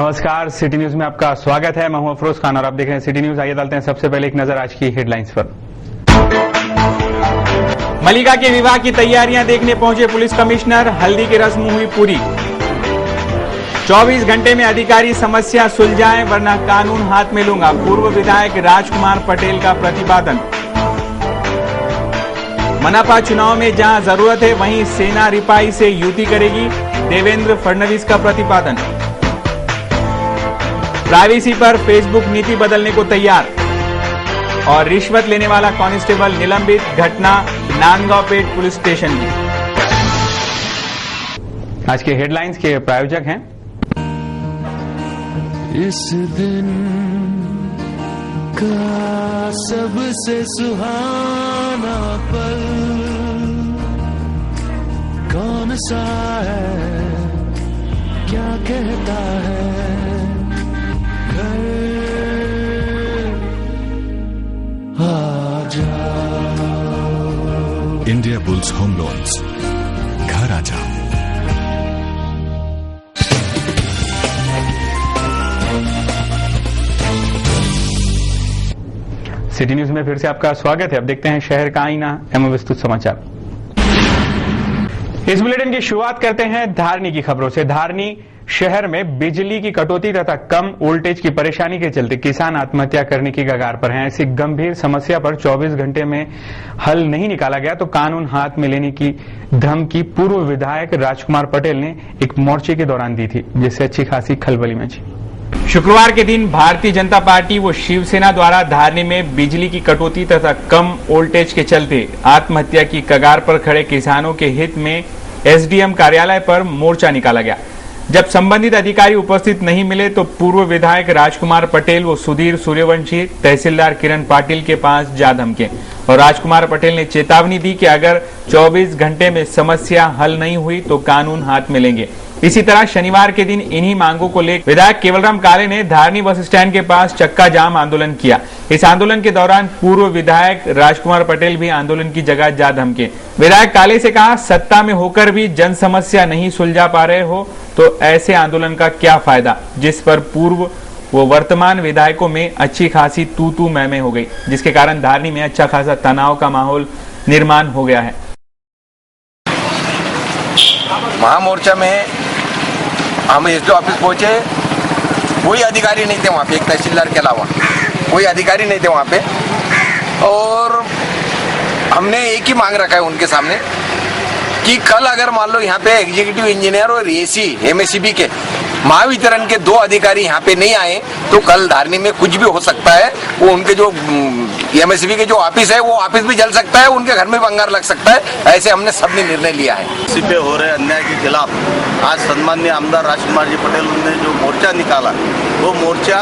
नमस्कार, city news में आपका स्वागत है। मैं हूं अफरोज खान और आप देख रहे हैं सिटी न्यूज। आइए डालते हैं सबसे पहले एक नजर आज की हेडलाइंस पर। मलिका के विवाह की तैयारियां देखने पहुंचे पुलिस कमिश्नर, हल्दी की रस्म हुई पूरी। 24 घंटे में अधिकारी समस्या सुलझाएं वरना कानून हाथ में लूंगा, पूर्व विधायक राजकुमार पटेल का प्रतिपादन। मनपा चुनाव में जहां जरूरत है वहीं सेना रिपाई से युति करेगी, देवेंद्र फडणवीस का प्रतिपादन। प्राइवेसी पर फेसबुक नीति बदलने को तैयार और रिश्वत लेने वाला कांस्टेबल निलंबित, घटना नांदगांवपेट पुलिस स्टेशन की। आज के हेडलाइंस के प्रायोजक हैं इस दिन का सबसे सुहाना पल कौन सा है, क्या कहता है घर आ जाओ। इंडिया बुल्स होम लोन्स, घर आ जाओ। सिटी न्यूज में फिर से आपका स्वागत है। अब देखते हैं शहर का आईना एवं विस्तृत समाचार। इस बुलेटिन की शुरुआत करते हैं धारनी की खबरों से। धारनी शहर में बिजली की कटौती तथा कम वोल्टेज की परेशानी के चलते किसान आत्महत्या करने की कगार पर हैं। ऐसी गंभीर समस्या पर 24 घंटे में हल नहीं निकाला गया तो कानून हाथ में लेने की धमकी पूर्व विधायक राजकुमार पटेल ने एक मोर्चे के दौरान दी थी, जिससे अच्छी खासी खलबली मची। शुक्रवार के दिन भारतीय जनता पार्टी व शिवसेना द्वारा धारनी में बिजली की कटौती तथा कम वोल्टेज के चलते आत्महत्या की कगार पर खड़े किसानों के हित में एसडीएम कार्यालय पर मोर्चा निकाला गया। जब संबंधित अधिकारी उपस्थित नहीं मिले तो पूर्व विधायक राजकुमार पटेल व सुधीर सूर्यवंशी तहसीलदार किरण पाटिल के पास जा धमके और राजकुमार पटेल ने चेतावनी दी कि अगर 24 घंटे में समस्या हल नहीं हुई तो कानून हाथ में लेंगे। इसी तरह शनिवार के दिन इन्हीं मांगों को लेकर विधायक केवलराम काले ने धारनी बस स्टैंड के पास चक्का जाम आंदोलन किया। इस आंदोलन के दौरान पूर्व विधायक राजकुमार पटेल भी आंदोलन की जगह जा धमके। विधायक काले से कहा, सत्ता में होकर भी जन समस्या नहीं सुलझा पा रहे हो तो ऐसे आंदोलन का क्या फायदा, जिस पर पूर्व व वर्तमान विधायकों में अच्छी खासी तू मैं हो गई, जिसके कारण धारनी में अच्छा खासा तनाव का माहौल निर्माण हो गया है। महामोर्चा में हम एसडीओ ऑफिस पहुंचे, कोई अधिकारी नहीं थे वहाँ पे, एक तहसीलदार के अलावा कोई अधिकारी नहीं थे वहाँ पे। और हमने एक ही मांग रखा है उनके सामने कि कल अगर मान लो यहाँ पे एग्जीक्यूटिव इंजीनियर और एसी एमएससीबी के महावितरण के 2 अधिकारी यहाँ पे नहीं आए तो कल धारनी में कुछ भी हो सकता है। वो उनके जो एमएससीबी के जो ऑफिस है वो ऑफिस भी जल सकता है, उनके घर में भी अंगार लग सकता है। ऐसे हमने सबने निर्णय लिया है। इसी पे हो रहे अन्याय के खिलाफ आज सम्माननीय आमदार राजकुमार जी पटेल ने जो मोर्चा निकाला, वो मोर्चा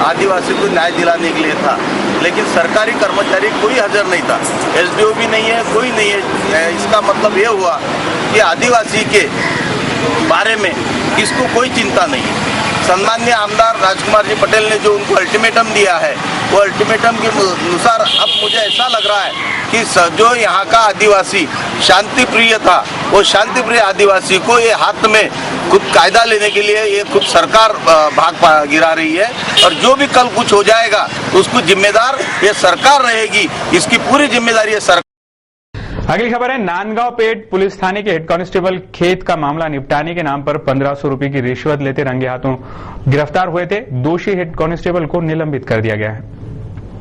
आदिवासी को न्याय दिलाने के लिए था, लेकिन सरकारी कर्मचारी कोई हाजिर नहीं था, एसडीओ भी नहीं है, कोई नहीं है। इसका मतलब ये हुआ कि आदिवासी के बारे में किसको कोई चिंता नहीं है। सम्माननीय आमदार राजकुमार जी पटेल ने जो उनको अल्टीमेटम दिया है, वो अल्टीमेटम के अनुसार अब मुझे ऐसा लग रहा है कि जो यहाँ का आदिवासी शांति प्रिय था, वो शांति प्रिय आदिवासी को ये हाथ में खुद कायदा लेने के लिए ये खुद सरकार भाग गिरा रही है। और जो भी कल कुछ हो जाएगा उसको जिम्मेदार ये सरकार रहेगी, इसकी पूरी जिम्मेदारी ये सरकार। अगली खबर है, नांदगांवपेट पुलिस थाने के हेड कांस्टेबल खेत का मामला निपटाने के नाम पर 1500 रुपए की रिश्वत लेते रंगे हाथों गिरफ्तार हुए थे। दोषी हेड कांस्टेबल को निलंबित कर दिया गया है।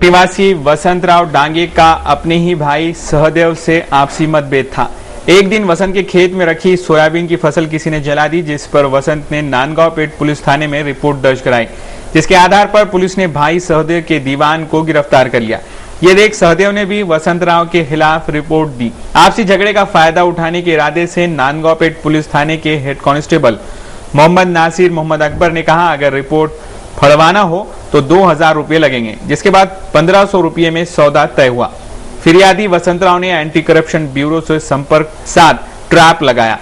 निवासी वसंतराव डांगे का अपने ही भाई सहदेव से आपसी मतभेद था। एक दिन वसंत के खेत में रखी सोयाबीन की फसल किसी ने जला दी, जिस पर वसंत ने नांदगांवपेट पुलिस थाने में रिपोर्ट दर्ज कराई, जिसके आधार पर पुलिस ने भाई सहदेव के दीवान को गिरफ्तार कर लिया। ये देख सहदेव ने भी वसंतराव के खिलाफ रिपोर्ट दी। आपसी झगड़े का फायदा उठाने के इरादे से नांदगांवपेट पुलिस थाने के हेड कांस्टेबल मोहम्मद नासिर मोहम्मद अकबर ने कहा, अगर रिपोर्ट फड़वाना हो तो 2000 रुपये लगेंगे, जिसके बाद 1500 रुपये में सौदा तय हुआ। फिरियादी वसंतराव ने एंटी करप्शन ब्यूरो से संपर्क साध ट्रैप लगाया।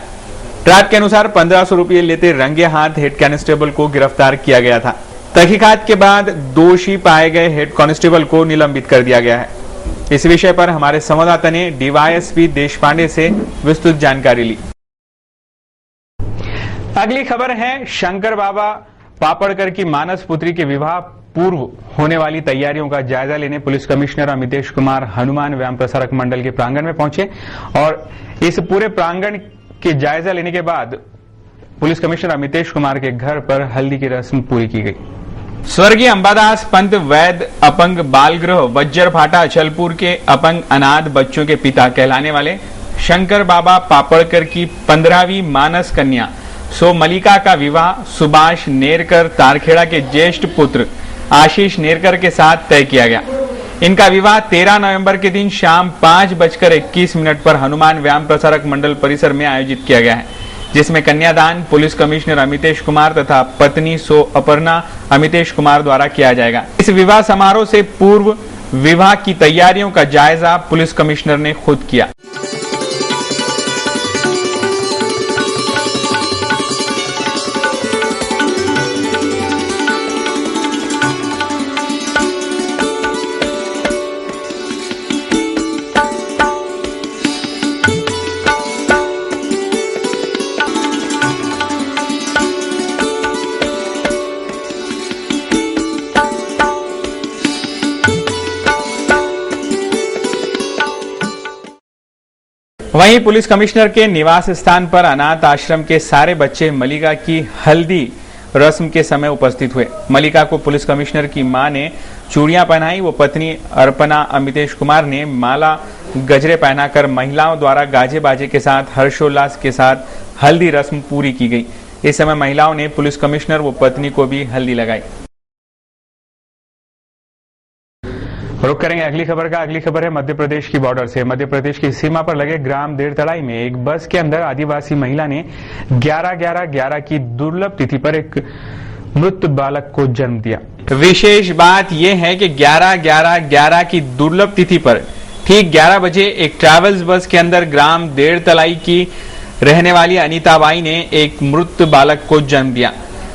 ट्रैप के अनुसार 1500 रुपये लेते रंगे हाथ हेड कांस्टेबल को गिरफ्तार किया गया था। तहकीकात के बाद दोषी पाए गए हेड कांस्टेबल को निलंबित कर दिया गया है। इस विषय पर हमारे संवाददाता ने डीवाईएसपी देशपांडे से विस्तृत जानकारी ली। अगली खबर है, शंकर बाबा पापड़कर की मानस पुत्री के विवाह पूर्व होने वाली तैयारियों का जायजा लेने पुलिस कमिश्नर अमितेश कुमार हनुमान व्यायाम प्रसारक मंडल के प्रांगण में पहुंचे और इस पूरे प्रांगण के जायजा लेने के बाद पुलिस कमिश्नर अमितेश कुमार के घर पर हल्दी की रस्म पूरी की गई। स्वर्गीय अंबादास पंत वैद्य अपंग बाल गृह वज्जर फाटा अचलपुर के अपंग अनाथ बच्चों के पिता कहलाने वाले शंकर बाबा पापड़कर की 15वीं मानस कन्या सो मलिका का विवाह सुभाष नेरकर तारखेड़ा के ज्येष्ठ पुत्र आशीष नेरकर के साथ तय किया गया। इनका विवाह 13 नवंबर के दिन शाम 5:21 पर हनुमान व्यायाम प्रसारक मंडल परिसर में आयोजित किया गया है, जिसमें कन्यादान पुलिस कमिश्नर अमितेश कुमार तथा पत्नी सो अपर्णा अमितेश कुमार द्वारा किया जाएगा। इस विवाह समारोह से पूर्व विवाह की तैयारियों का जायजा पुलिस कमिश्नर ने खुद किया। वहीं पुलिस कमिश्नर के निवास स्थान पर अनाथ आश्रम के सारे बच्चे मलिका की हल्दी रस्म के समय उपस्थित हुए। मलिका को पुलिस कमिश्नर की मां ने चूड़ियां पहनाई। वो पत्नी अर्पणा अमितेश कुमार ने माला गजरे पहनाकर महिलाओं द्वारा गाजे बाजे के साथ हर्षोल्लास के साथ हल्दी रस्म पूरी की गई। इस समय महिलाओं ने पुलिस कमिश्नर व पत्नी को भी हल्दी लगाई। रुक करेंगे अगली खबर का। अगली खबर है मध्य प्रदेश की बॉर्डर से। मध्य प्रदेश की सीमा पर लगे ग्राम देरतड़ाई में एक बस के अंदर आदिवासी महिला ने 11/11/11 की दुर्लभ तिथि पर एक मृत बालक को जन्म दिया। विशेष बात यह है कि 11/11/11 की दुर्लभ तिथि पर ठीक 11 बजे एक ट्रैवल्स बस के अंदर ग्राम देरतलाई की रहने वाली अनीताबाई ने एक मृत बालक को जन्म दिया।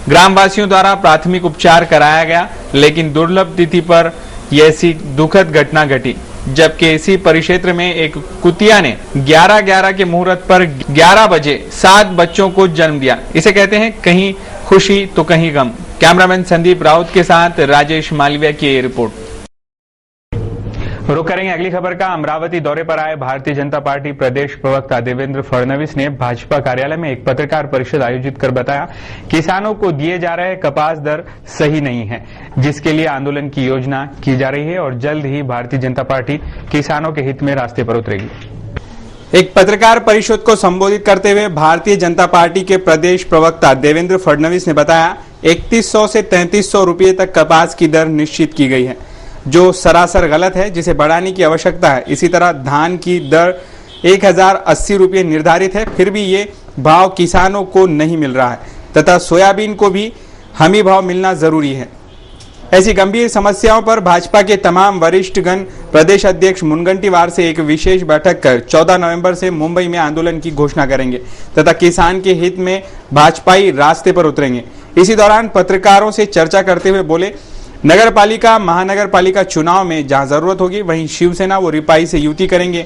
ग्रामवासियों द्वारा प्राथमिक उपचार कराया गया, लेकिन दुर्लभ तिथि पर यह ऐसी दुखद घटना घटी, जबकि इसी परिक्षेत्र में एक कुतिया ने 11/11 के मुहूर्त पर 11 बजे 7 बच्चों को जन्म दिया। इसे कहते हैं कहीं खुशी तो कहीं गम। कैमरामैन संदीप राउत के साथ राजेश मालविया की ये रिपोर्ट। रुक करेंगे अगली खबर का। अमरावती दौरे पर आए भारतीय जनता पार्टी प्रदेश प्रवक्ता देवेंद्र फडणवीस ने भाजपा कार्यालय में एक पत्रकार परिषद आयोजित कर बताया, किसानों को दिए जा रहे कपास दर सही नहीं है, जिसके लिए आंदोलन की योजना की जा रही है और जल्द ही भारतीय जनता पार्टी किसानों के हित में रास्ते पर उतरेगी। एक पत्रकार परिषद को संबोधित करते हुए भारतीय जनता पार्टी के प्रदेश प्रवक्ता देवेंद्र फडणवीस ने बताया, 3100 से 3300 रुपये तक कपास की दर निश्चित की गई है, जो सरासर गलत है, जिसे बढ़ाने की आवश्यकता है। इसी तरह धान की दर 1080 रुपये निर्धारित है, फिर भी ये भाव किसानों को नहीं मिल रहा है तथा सोयाबीन को भी हमी भाव मिलना जरूरी है। ऐसी गंभीर समस्याओं पर भाजपा के तमाम वरिष्ठगण प्रदेश अध्यक्ष मुनगंटीवार से एक विशेष बैठक कर 14 नवंबर से मुंबई में आंदोलन की घोषणा करेंगे तथा किसान के हित में भाजपाई रास्ते पर उतरेंगे। इसी दौरान पत्रकारों से चर्चा करते हुए बोले, नगर पालिका महानगर पालिका चुनाव में जहां जरूरत होगी वहीं शिवसेना व रिपाई से युति करेंगे,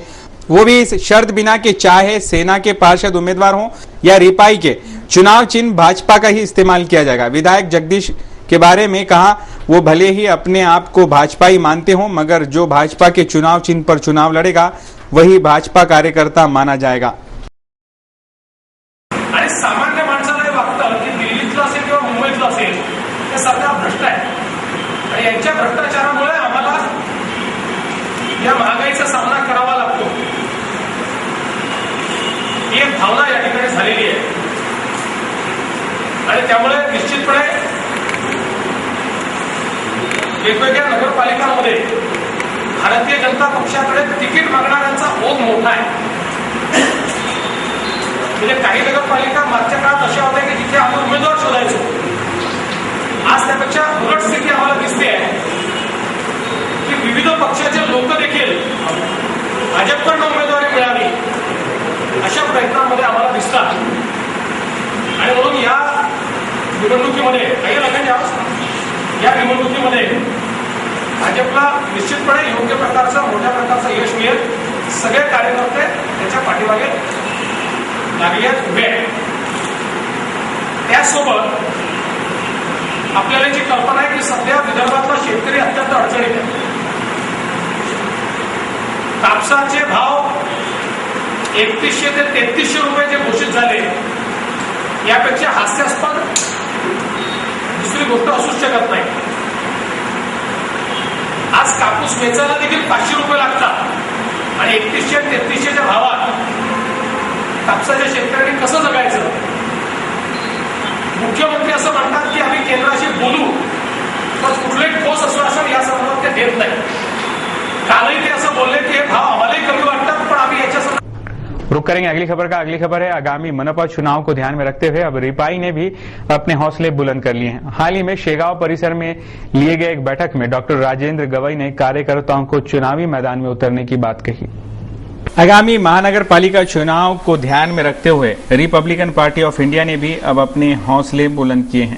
वो भी इस शर्त बिना कि चाहे सेना के पार्षद उम्मीदवार हों या रिपाई के, चुनाव चिन्ह भाजपा का ही इस्तेमाल किया जाएगा। विधायक जगदीश के बारे में कहा, वो भले ही अपने आप को भाजपाई मानते हों, मगर जो भाजपा के चुनाव चिन्ह पर चुनाव लड़ेगा वही भाजपा कार्यकर्ता माना जाएगा। आणि सामान्य माणसाला हे वाटतं की दिल्लीतलं असेल किंवा मुंबईतलं असेल ते सरकार भ्रष्ट आहे आणि यांच्या भ्रष्टाचारामुळे आम्हाला या महागाईचा सामना करावा लागतो, ही एक भावना या ठिकाणी झालेली आहे। आणि त्यामुळे निश्चितपणे वेगवेगळ्या नगरपालिकांमध्ये भारतीय जनता पक्षाकडे तिकीट मागणाऱ्यांचा ओघ मोठा आहे। म्हणजे काही नगरपालिका मागच्या काळात अशा होत्या की जिथे आपण उमेदवार शोधायचो, आज त्यापेक्षा उलट स्थिती आम्हाला दिसते आहे की विविध पक्षाचे लोक देखील भाजपकडून उमेदवारी मिळावी अशा प्रयत्नांमध्ये आम्हाला दिसतात। आणि म्हणून या निवडणुकीमध्ये या निवडणुकीमध्ये भाजपला निश्चितपणे योग्य प्रकारचं मोठ्या प्रकारचं यश मिळेल। सगळे कार्यकर्ते त्याच्या पाठीमागे लागले उभे आहेत। त्यासोबत आपल्याला जी कल्पना आहे की सध्या विदर्भातला शेतकरी अत्यंत अडचणीत आहे. कापसाचे भाव 3100 ते 3300 रुपये जे घोषित झाले, यापेक्षा हास्यास्पद दुसरी गोष्ट असूच शकत नाही. आज कापूस वेचायला देखील 500 रुपये लागतात आणि 3100 3300च्या भावात कापसाच्या शेतकऱ्यांनी कसं जगायचं? मुख्यमंत्री असं म्हणतात की आम्ही केंद्राशी बोलू, तर कुठलंही ठोस आश्वासन या संदर्भात ते देत नाही. कालही ते असं बोलले की हे भाव आम्हालाही कमी वाटतात, पण आम्ही याच्या रुक करेंगे अगली खबर का. अगली खबर है आगामी मनपा चुनाव को ध्यान में रखते हुए अब रिपाई ने भी अपने हौसले बुलंद कर लिए हैं. हाल ही में शेगांव परिसर में लिए गए एक बैठक में डॉक्टर राजेंद्र गवई ने कार्यकर्ताओं को चुनावी मैदान में उतरने की बात कही. आगामी महानगर पालिका चुनाव को ध्यान में रखते हुए रिपब्लिकन पार्टी ऑफ इंडिया ने भी अब अपने हौसले बुलंद किए हैं.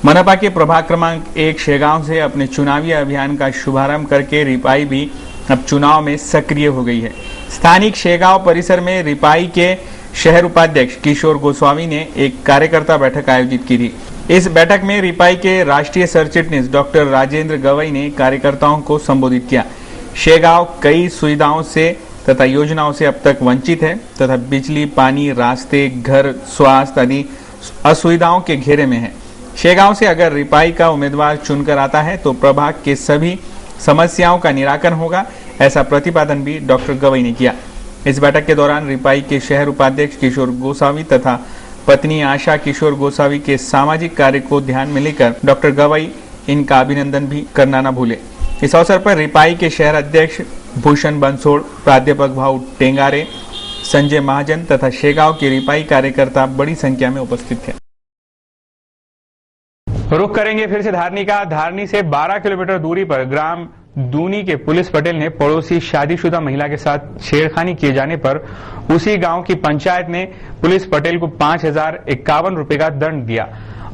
मनपा के प्रभाग क्रमांक 1 शेगांव से अपने चुनावी अभियान का शुभारंभ करके रिपाई भी अब चुनाव में सक्रिय हो गई है. स्थानिक शेगांव परिसर में रिपाई के शहर उपाध्यक्ष किशोर गोस्वामी ने एक कार्यकर्ता बैठक आयोजित की थी. इस बैठक में रिपाई के राष्ट्रीय सरचिटनीस डॉक्टर राजेंद्र गवई ने कार्यकर्ताओं को संबोधित किया. शेगांव कई सुविधाओं से तथा योजनाओं से अब तक वंचित है तथा बिजली, पानी, रास्ते, घर, स्वास्थ्य आदि असुविधाओं के घेरे में है. शेगांव से अगर रिपाई का उम्मीदवार चुनकर आता है तो प्रभाग के सभी समस्याओं का निराकरण होगा, ऐसा प्रतिपादन भी डॉक्टर गवई ने किया. इस बैठक के दौरान रिपाई के शहर उपाध्यक्ष किशोर गोसावी तथा पत्नी आशा किशोर गोसावी के सामाजिक कार्य को ध्यान में लेकर डॉक्टर गवई इनका अभिनंदन भी करना न भूले. इस अवसर पर रिपाई के शहर अध्यक्ष भूषण बंसोड़, प्राध्यापक भाऊ टेंगारे, संजय महाजन तथा शेगांव के रिपाई कार्यकर्ता बड़ी संख्या में उपस्थित थे. रुख करेंगे फिर से धारनी का. धारनी से 12 किलोमीटर दूरी पर ग्राम दूनी के पुलिस पटेल ने पड़ोसी शादीशुदा महिला के साथ छेड़खानी किए जाने पर उसी गांव की पंचायत ने पुलिस पटेल को 5051 रुपए का दंड दिया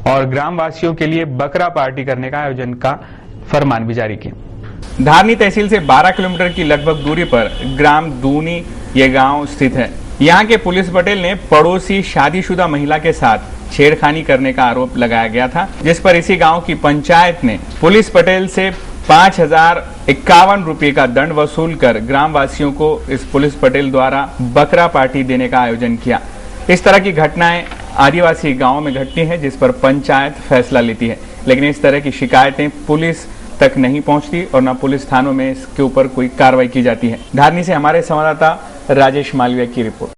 और ग्रामवासियों के लिए बकरा पार्टी करने का आयोजन का फरमान भी जारी किया. धारनी तहसील से 12 किलोमीटर की लगभग दूरी पर ग्राम दूनी ये गांव स्थित है. यहाँ के पुलिस पटेल ने पड़ोसी शादीशुदा महिला के साथ छेड़खानी करने का आरोप लगाया गया था, जिस पर इसी गांव की पंचायत ने पुलिस पटेल से 5051 रुपए का दंड वसूल कर ग्रामवासियों को इस पुलिस पटेल द्वारा बकरा पार्टी देने का आयोजन किया. इस तरह की घटनाएं आदिवासी गांवों में घटती हैं, जिस पर पंचायत फैसला लेती है, लेकिन इस तरह की शिकायतें पुलिस तक नहीं पहुंचती और न पुलिस थानों में इसके ऊपर कोई कार्रवाई की जाती है. धारनी से हमारे संवाददाता राजेश मालविया की रिपोर्ट.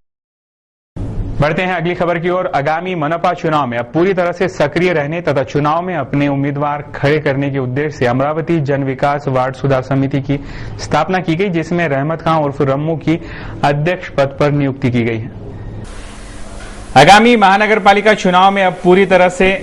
बढ़ते हैं अगली खबर की ओर. आगामी मनपा चुनाव में अब पूरी तरह से सक्रिय रहने तथा चुनाव में अपने उम्मीदवार खड़े करने के उद्देश्य से अमरावती जन विकास वार्ड सुधार समिति की स्थापना की गई, जिसमें रहमत खां उर्फ रम्मू की अध्यक्ष पद पर नियुक्ति की गई है. आगामी महानगर पालिका चुनाव में अब पूरी तरह से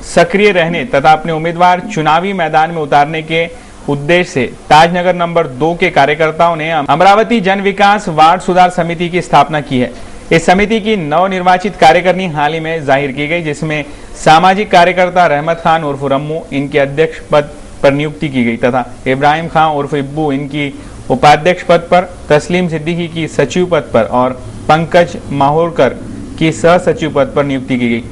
सक्रिय रहने तथा अपने उम्मीदवार चुनावी मैदान में उतारने के उद्देश्य से ताजनगर नंबर 2 के कार्यकर्ताओं ने अमरावती जन विकास वार्ड सुधार समिति की स्थापना की है. इस समिति की नवनिर्वाचित कार्यकारिणी हाल ही में जाहिर की गई, जिसमें सामाजिक कार्यकर्ता रहमत खान उर्फ रम्मू इनके अध्यक्ष पद पर नियुक्ति की गई तथा इब्राहिम खान उर्फ इब्बू इनकी उपाध्यक्ष पद पर, तस्लीम सिद्दीकी की सचिव पद पर और पंकज माहौरकर की सह सचिव पद पर नियुक्ति की गई.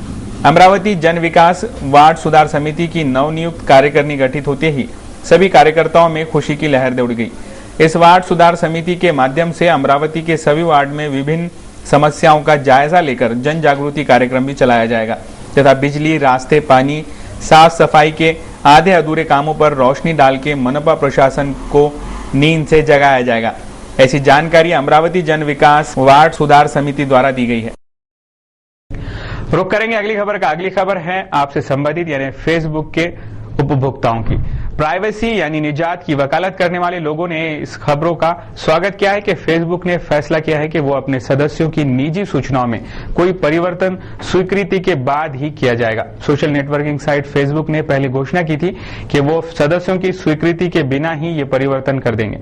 अमरावती जन विकास वार्ड सुधार समिति की नवनियुक्त कार्यकारिणी गठित होते ही सभी कार्यकर्ताओं में खुशी की लहर दौड़ गई. इस वार्ड सुधार समिति के माध्यम से अमरावती के सभी वार्ड में विभिन्न समस्याओं का जायजा लेकर जन जागृति कार्यक्रम भी चलाया जाएगा तथा बिजली, रास्ते, पानी, साफ सफाई के आधे अधूरे कामों पर रोशनी डाल के मनपा प्रशासन को नींद से जगाया जाएगा. ऐसी जानकारी अमरावती जन विकास वार्ड सुधार समिति द्वारा दी गई है. रुक करेंगे अगली खबर का. अगली खबर है आपसे संबंधित यानी फेसबुक के उपभोक्ताओं की. प्राइवेसी यानी निजात की वकालत करने वाले लोगों ने इस खबरों का स्वागत किया है कि फेसबुक ने फैसला किया है कि वो अपने सदस्यों की निजी सूचनाओं में कोई परिवर्तन स्वीकृति के बाद ही किया जाएगा. सोशल नेटवर्किंग साइट फेसबुक ने पहले घोषणा की थी कि वो सदस्यों की स्वीकृति के बिना ही ये परिवर्तन कर देंगे.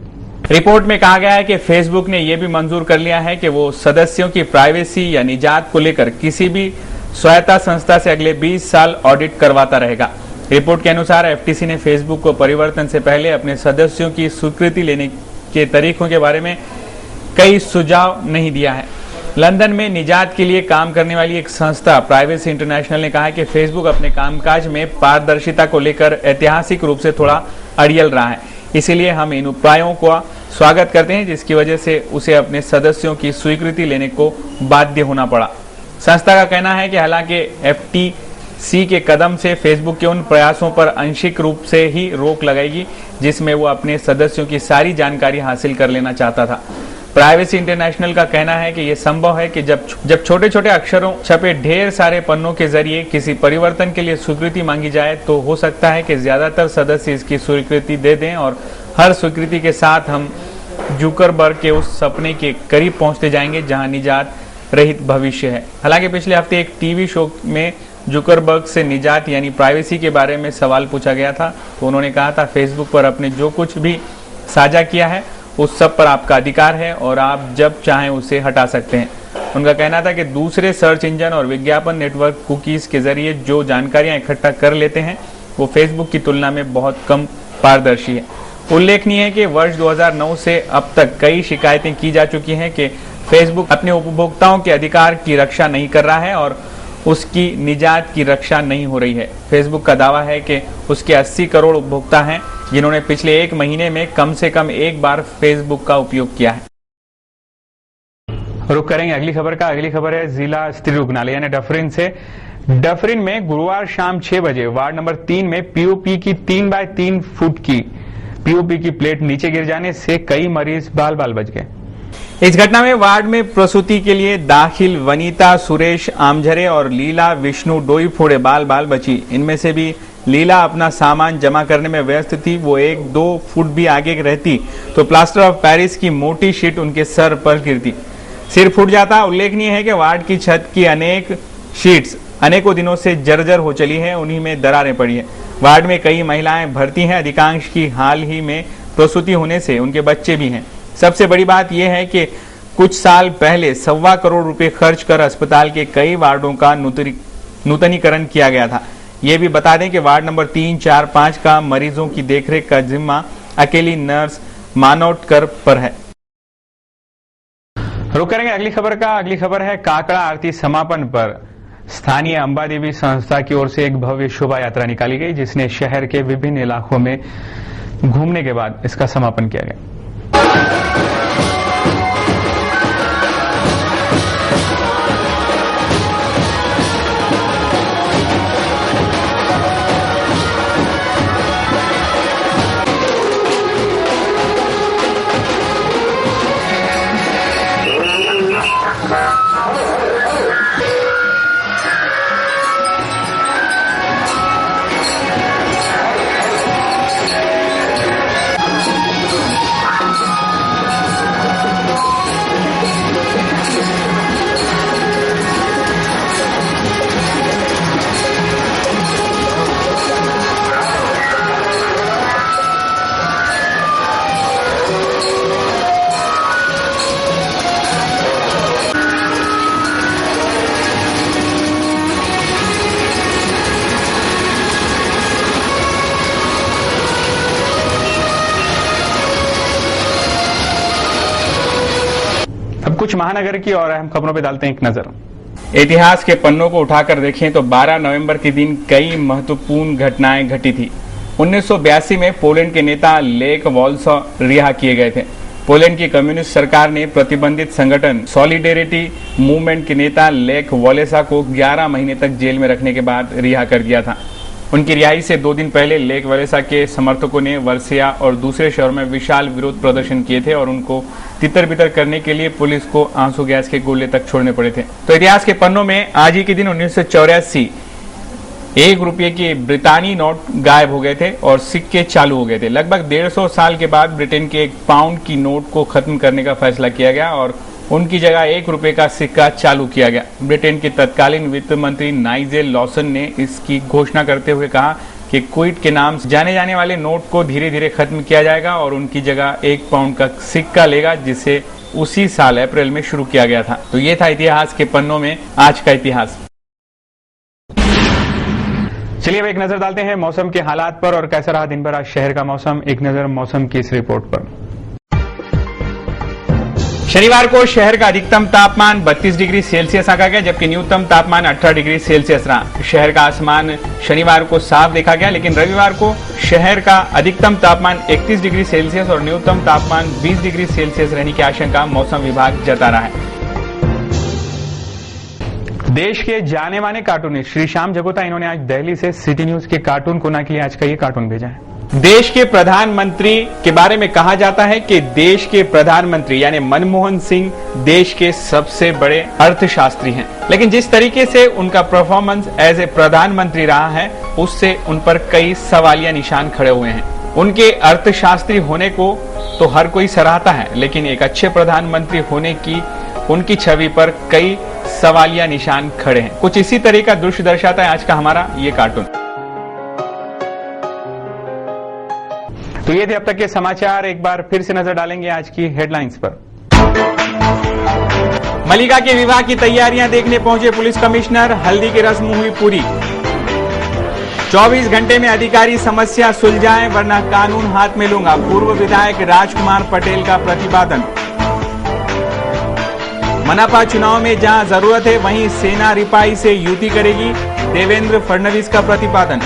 रिपोर्ट में कहा गया है कि फेसबुक ने यह भी मंजूर कर लिया है कि वो सदस्यों की प्राइवेसी या निजात को लेकर किसी भी स्वायत्ता संस्था से अगले 20 साल ऑडिट करवाता रहेगा. रिपोर्ट के अनुसार एफटीसी ने फेसबुक को परिवर्तन से पहले अपने सदस्यों की स्वीकृति लेने के तरीकों के बारे में कई सुझाव नहीं दिया है. लंदन में निजात के लिए काम करने वाली एक संस्था प्राइवेसी इंटरनेशनल ने कहा है कि फेसबुक अपने कामकाज में पारदर्शिता को लेकर ऐतिहासिक रूप से थोड़ा अड़ियल रहा है। इसीलिए हम इन उपायों का स्वागत करते हैं जिसकी वजह से उसे अपने सदस्यों की स्वीकृति लेने को बाध्य होना पड़ा। संस्था का कहना है कि हालांकि FTC के कदम से फेसबुक के उन प्रयासों पर आंशिक रूप से ही रोक लगाएगी जिसमें वो अपने सदस्यों की सारी जानकारी हासिल कर लेना चाहता था। प्राइवेसी इंटरनेशनल का कहना है कि यह संभव है कि जब छोटे छोटे अक्षरों छपे ढेर सारे पन्नों के जरिए किसी परिवर्तन के लिए स्वीकृति मांगी जाए तो हो सकता है कि ज्यादातर सदस्य इसकी स्वीकृति दे दें और हर स्वीकृति के साथ हम जुकरबर्ग के उस सपने के करीब पहुंचते जाएंगे जहां निजात रहित भविष्य है। हालांकि पिछले हफ्ते एक टीवी शो में जुकरबर्ग से निजात यानी प्राइवेसी के बारे में सवाल पूछा गया था तो उन्होंने कहा था फेसबुक पर आपने जो कुछ भी साझा किया है उस सब पर आपका अधिकार है और आप जब चाहें उसे हटा सकते हैं। उनका कहना था कि दूसरे सर्च इंजन और विज्ञापन नेटवर्क कुकीज के जरिए जो जानकारियां इकट्ठा कर लेते हैं वो फेसबुक की तुलना में बहुत कम पारदर्शी है। उल्लेखनीय है कि वर्ष 2009 से अब तक कई शिकायतें की जा चुकी हैं कि फेसबुक अपने उपभोक्ताओं के अधिकार की रक्षा नहीं कर रहा है और उसकी निजात की रक्षा नहीं हो रही है। फेसबुक का दावा है कि उसके 80 करोड़ उपभोक्ता हैं जिन्होंने पिछले एक महीने में कम से कम एक बार फेसबुक का उपयोग किया है। रुक करेंगे अगली खबर का। अगली खबर है जिला स्त्री रुग्णालय यानी डफरिन से। डफरिन में गुरुवार शाम 6 बजे वार्ड नंबर 3 में पीओपी की 3 बाय 3 फुट की पीओपी की प्लेट नीचे गिर जाने से कई मरीज बाल बाल बच गए। इस घटना में वार्ड में प्रसूति के लिए दाखिल वनीता सुरेश आमझरे और लीला विष्णु डोई फोड़े बाल बाल बची। इनमें से भी लीला अपना सामान जमा करने में व्यस्त थी। वो 1-2 फुट भी आगे रहती तो प्लास्टर ऑफ पेरिस की मोटी शीट उनके सर पर गिरती, सिर फूट जाता। उल्लेखनीय है कि वार्ड की छत की अनेक शीट्स अनेकों दिनों से जर्जर हो चली है, उन्हीं में दरारें पड़ी है। वार्ड में कई महिलाएं भर्ती हैं, अधिकांश की हाल ही में प्रसूति होने से उनके बच्चे भी हैं। सबसे बड़ी बात यह है कि कुछ साल पहले 1.25 करोड़ रुपए खर्च कर अस्पताल के कई वार्डों का नूतनीकरण किया गया था। ये भी बता दें कि वार्ड नंबर 3, 4, 5 का मरीजों की देखरेख का जिम्मा अकेली नर्स मानोटकर पर है। रुक करेंगे अगली खबर का। अगली खबर है काकड़ा आरती समापन पर स्थानीय अंबा देवी संस्था की ओर से एक भव्य शोभा यात्रा निकाली गई जिसने शहर के विभिन्न इलाकों में घूमने के बाद इसका समापन किया गया। अब कुछ महानगर की और अहम खबरों पे डालते हैं एक नजर। इतिहास के पन्नों को उठाकर देखें तो 12 नवंबर के दिन कई महत्वपूर्ण घटनाएं घटी थी। 1982 में पोलैंड के नेता लेक वॉलसा रिहा किए गए थे। पोलैंड की कम्युनिस्ट सरकार ने प्रतिबंधित संगठन सॉलिडेरिटी मूवमेंट के नेता लेक वॉलेसा को 11 महीने तक जेल में रखने के बाद रिहा कर दिया था। उनकी रिहाई से 2 दिन पहले लेक वॉलेसा के समर्थकों ने वर्सिया और दूसरे शहरों में विशाल विरोध प्रदर्शन किए थे और उनको तितर बितर करने के लिए पुलिस को आंसू गैस के गोले तक छोड़ने पड़े थे। तो इतिहास के पन्नों में आज ही के दिन 1984 1 रुपये के ब्रितानी नोट गायब हो गए थे और सिक्के चालू हो गए थे। लगभग 150 साल के बाद ब्रिटेन के 1 पाउंड की नोट को खत्म करने का फैसला किया गया और उनकी जगह 1 रुपये का सिक्का चालू किया गया। ब्रिटेन के तत्कालीन वित्त मंत्री नाइजेल लॉसन ने इसकी घोषणा करते हुए कहा कि क्विट के नाम से जाने जाने वाले नोट को धीरे धीरे खत्म किया जाएगा और उनकी जगह 1 पाउंड का सिक्का लेगा, जिसे उसी साल अप्रैल में शुरू किया गया था। तो ये था इतिहास के पन्नों में आज का इतिहास। चलिए अब एक नजर डालते हैं मौसम के हालात पर और कैसा रहा दिन भर आज शहर का मौसम। एक नजर मौसम की इस रिपोर्ट पर। शनिवार को शहर का अधिकतम तापमान 32 डिग्री सेल्सियस आंका गया, जबकि न्यूनतम तापमान 18 डिग्री सेल्सियस रहा। शहर का आसमान शनिवार को साफ देखा गया, लेकिन रविवार को शहर का अधिकतम तापमान 31 डिग्री सेल्सियस और न्यूनतम तापमान 20 डिग्री सेल्सियस रहने की आशंका मौसम विभाग जता रहा है। देश के जाने माने कार्टूनिस्ट श्री श्याम जगोता, इन्होंने आज दिल्ली से सिटी न्यूज के कार्टून कोना के लिए आज का ये कार्टून भेजा है। देश के प्रधानमंत्री के बारे में कहा जाता है कि देश के प्रधानमंत्री यानी मनमोहन सिंह देश के सबसे बड़े अर्थशास्त्री हैं, लेकिन जिस तरीके से उनका परफॉर्मेंस एज ए प्रधानमंत्री रहा है उससे उन पर कई सवालिया निशान खड़े हुए हैं। उनके अर्थशास्त्री होने को तो हर कोई सराहता है, लेकिन एक अच्छे प्रधानमंत्री होने की उनकी छवि पर कई सवालिया निशान खड़े हैं। कुछ इसी तरह का दृश्य दर्शाता है आज का हमारा ये कार्टून। तो ये थे अब तक के समाचार। एक बार फिर से नजर डालेंगे आज की हेडलाइंस पर। मलिका के विवाह की तैयारियां देखने पहुंचे पुलिस कमिश्नर, हल्दी की रस्म हुई पूरी। 24 घंटे में अधिकारी समस्या सुलझाएं वरना कानून हाथ में लूंगा, पूर्व विधायक राजकुमार पटेल का प्रतिपादन। मनपा चुनाव में जहां जरूरत है वहीं सेना रिपाई से युति करेगी, देवेंद्र फडणवीस का प्रतिपादन।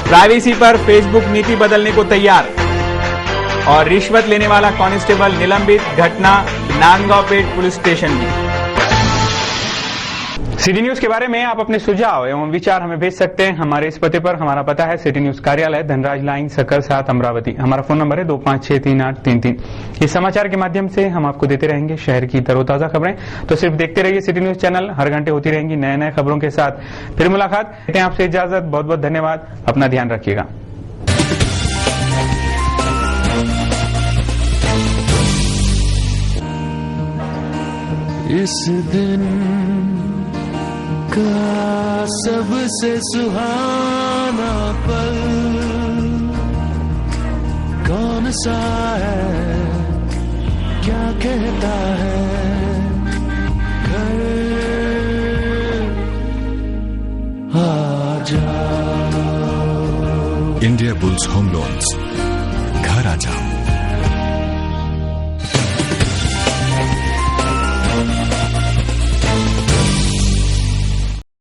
प्राइवेसी पर फेसबुक नीति बदलने को तैयार और रिश्वत लेने वाला कांस्टेबल निलंबित, घटना नांदगांवपेट पुलिस स्टेशन की। सिटी न्यूज के बारे में आप अपने सुझाव एवं विचार हमें भेज सकते हैं हमारे इस पते पर। हमारा पता है सिटी न्यूज कार्यालय, धनराज लाइन, सकल 7, अमरावती। हमारा फोन नंबर है 25638333। इस समाचार के माध्यम से हम आपको देते रहेंगे शहर की तरोताजा खबरें। तो सिर्फ देखते रहिए सिटी न्यूज चैनल, हर घंटे होती रहेंगी नए नए खबरों के साथ। फिर मुलाकात, देते हैं आपसे इजाजत। बहुत बहुत धन्यवाद, अपना ध्यान रखिएगा। इस दिन का सबसे सुहाना पल कौन सा है, क्या कहता है घर आ जाओ। India bulls home loans,